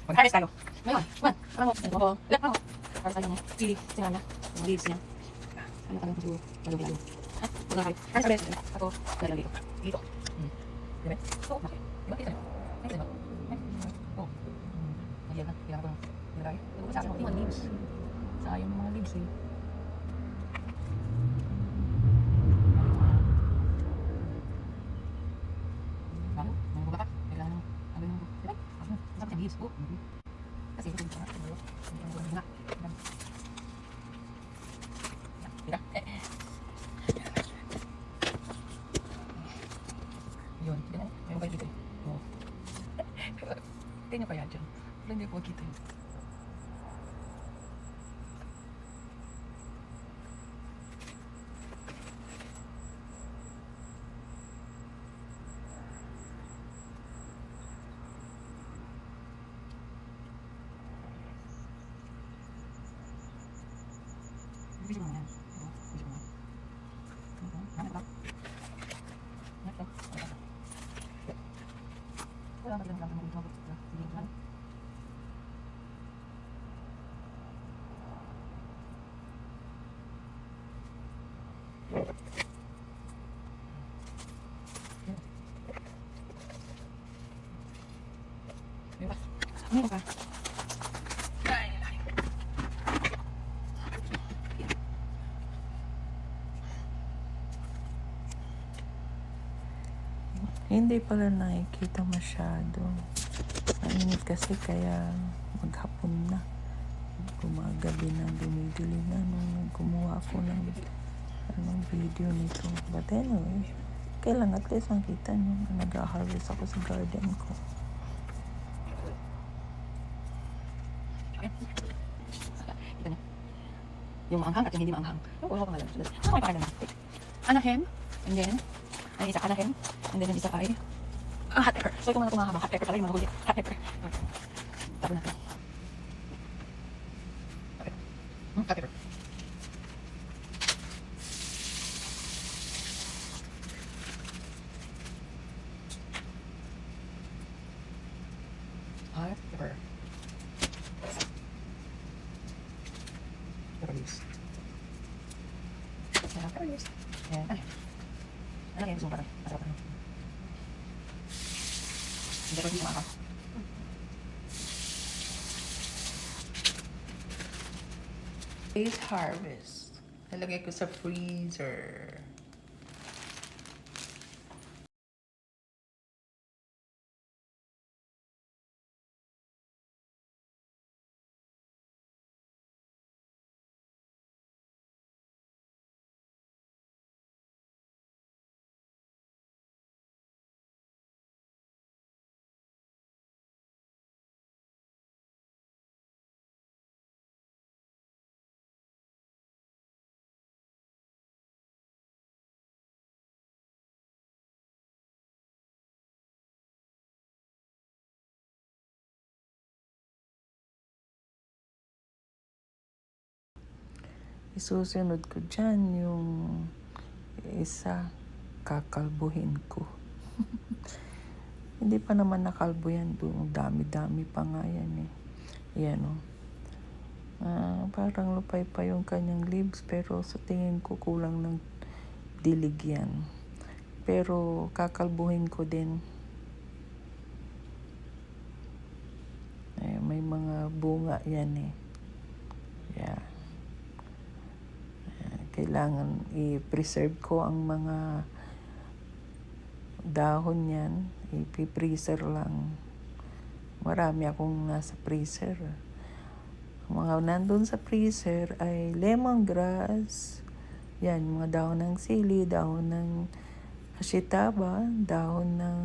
Mag-harvest tayo. Ngayon, parang mo, para sa mga chili, sinana, mga leaves niya. Ano ka lang siguro, malong-lalo. Ha? Huwag na kayo. Harvest ulit. Ako, dala dito. Dito. Diba? Oo, bakit? Diba? Kita niyo? Ay, diba? Oo. Nagyan na. Kailangan ko lang nilagay. Ano sa akin? Yung mga leaves. Sayang yung mga leaves eh. Bago, mga bubaka. Kailangan ng, ano yung, diba? Masama siyang leaves. Oo. Kasi ito yung mga, yung bunga. Diba? Yun. Mayroon kayo dito eh. Oo. Tingnan nyo kaya dyan. Wala hindi ko makita yun. Bisa mo na yan. Bisa mo na. Hanap lang. Hanap lang. Wala ka lang ng mga ito. Sige mo lang. Diba? Ano ka? Hindi pala nakikita masyado. Mainit kasi kaya maghapon na. Gumagabi na, dumidilim na nung gumawa ako ng video nito. But anyway, kailan at least nakita nyo na nag-harvest ako sa garden ko. Kita niyo? Yung maanghang at yung hindi maanghang. Yung ulo ko nga lang. Ano kayo pangalan na? Anahem. And then, ay isa anahem. And then yung isa ay hot pepper. So ito muna itong mahaba. Hot pepper pala yung mga huli. Hot pepper. Tapos natin. Hot pepper. Hot pepper. Pepper leaves. Ayan, pepper leaves. Ayan, ano yan? Gusto mo parang masarap ano? Hindi ko hindi makaka. Late harvest. Nalagay ko sa freezer. Isusunod ko dyan yung isa, kakalbuhin ko. Hindi pa naman nakalbo yan doon. Dami-dami pa nga yan eh. Yan o. Parang lupay pa yung kanyang leaves pero sa tingin ko kulang ng dilig yan. Pero kakalbuhin ko din. May mga bunga yan eh. Yeah. Kailangan i-preserve ko ang mga dahon yan. I-freezer lang. Marami akong nasa freezer. Mga nandun sa freezer ay lemongrass. Yan, mga dahon ng sili, dahon ng ashitaba, dahon ng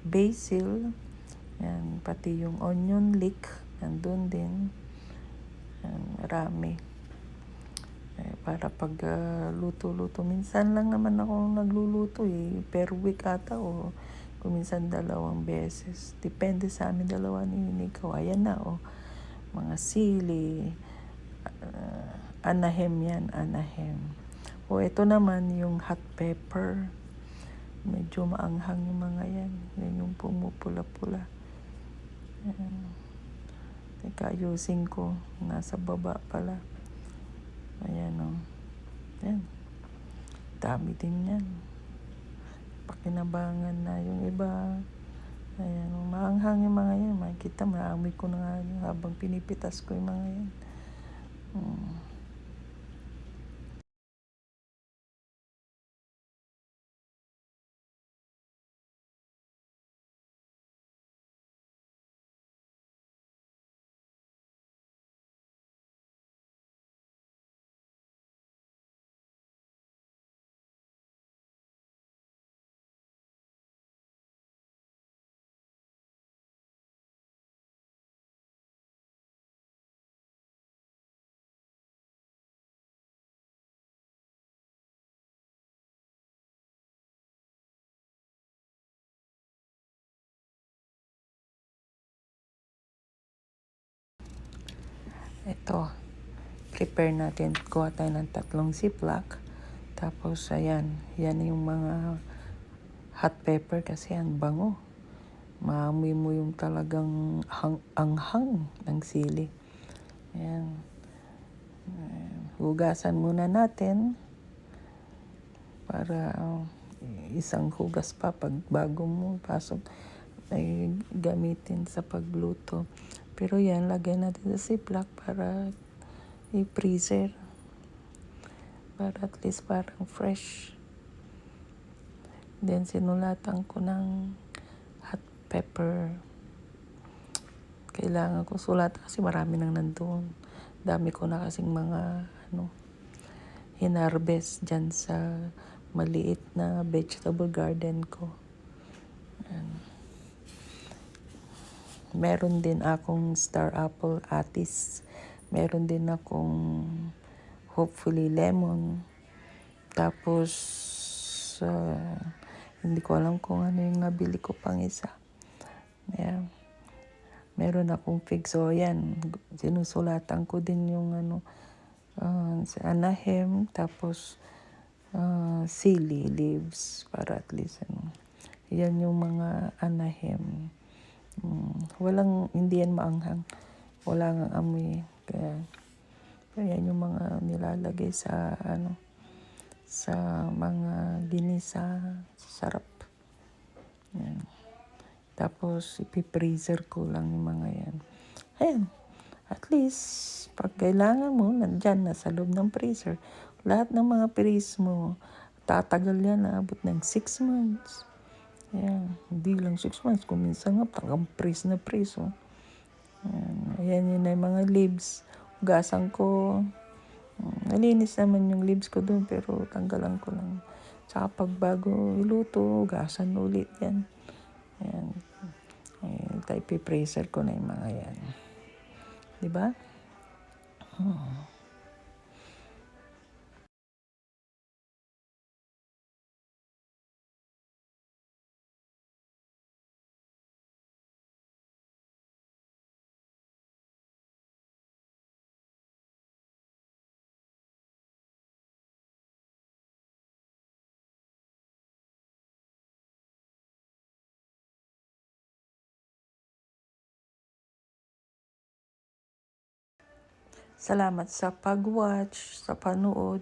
basil. Yan, pati yung onion leek. Nandun din. Yan, marami. Para pag luto-luto. Minsan lang naman ako nagluluto eh. Per week ata o kuminsan 2 beses. Depende sa amin 2 ni Nico. Ayan na o. Mga sili. Anahem yan. Anahem. O ito naman yung hot pepper. Medyo maanghang yung mga yan. Yan yung pumupula-pula. Teka, ayusin ko. Nasa baba pala. Ayan o. Ayan. Dami din yan. Pakinabangan na yung iba. Ayan o. Maanghang yung mga yan. Makikita, maamoy ko na nga yun habang pinipitas ko yung mga yan. Ito. Prepare natin. Kuha tayo ng 3 ziplock. Tapos, ayan. Yan yung mga hot pepper kasi ang bango. Maamoy mo yung talagang anghang ng sili. Ayan. Hugasan muna natin para isang hugas pa pag bago mo pasok ay gamitin sa pagluto. Pero yan, lagay natin sa ziplock para i-freezer. Para at least parang fresh. Then, sinulatan ko ng hot pepper. Kailangan ko sulat kasi marami nang nandoon. Dami ko na kasing mga hinarvest dyan sa maliit na vegetable garden ko. Meron din akong star apple atis. Meron din akong hopefully lemon. Tapos, hindi ko alam kung ano yung nabili ko pang isa. Yeah. Meron akong fig. So, yan. Sinusulatan ko din yung sa anahem. Tapos, sili leaves. Para at least, yan yung mga anahem. Hindi yan maanghang. Wala nga amoy. Kaya yan yung mga nilalagay sa sa mga ginisa. Sarap. Yan. Tapos ipi-freezer ko lang yung mga yan. Ayan. At least pag kailangan mo, nandyan na sa loob ng freezer. Lahat ng mga freeze mo, tatagal yan, abot ng 6 months. Ayan, hindi lang 6 months. Kung minsan nga, talagang freeze na freeze. Oh. Ayan, yun na yung mga leaves. Hugasan ko. Nalinis naman yung leaves ko doon, pero tanggalan ko lang. Tsaka pag bago iluto, hugasan ulit yan. Ayan. Ayan, ipi-freezer ko na yung mga yan. Diba? Salamat sa pag-watch, sa panood.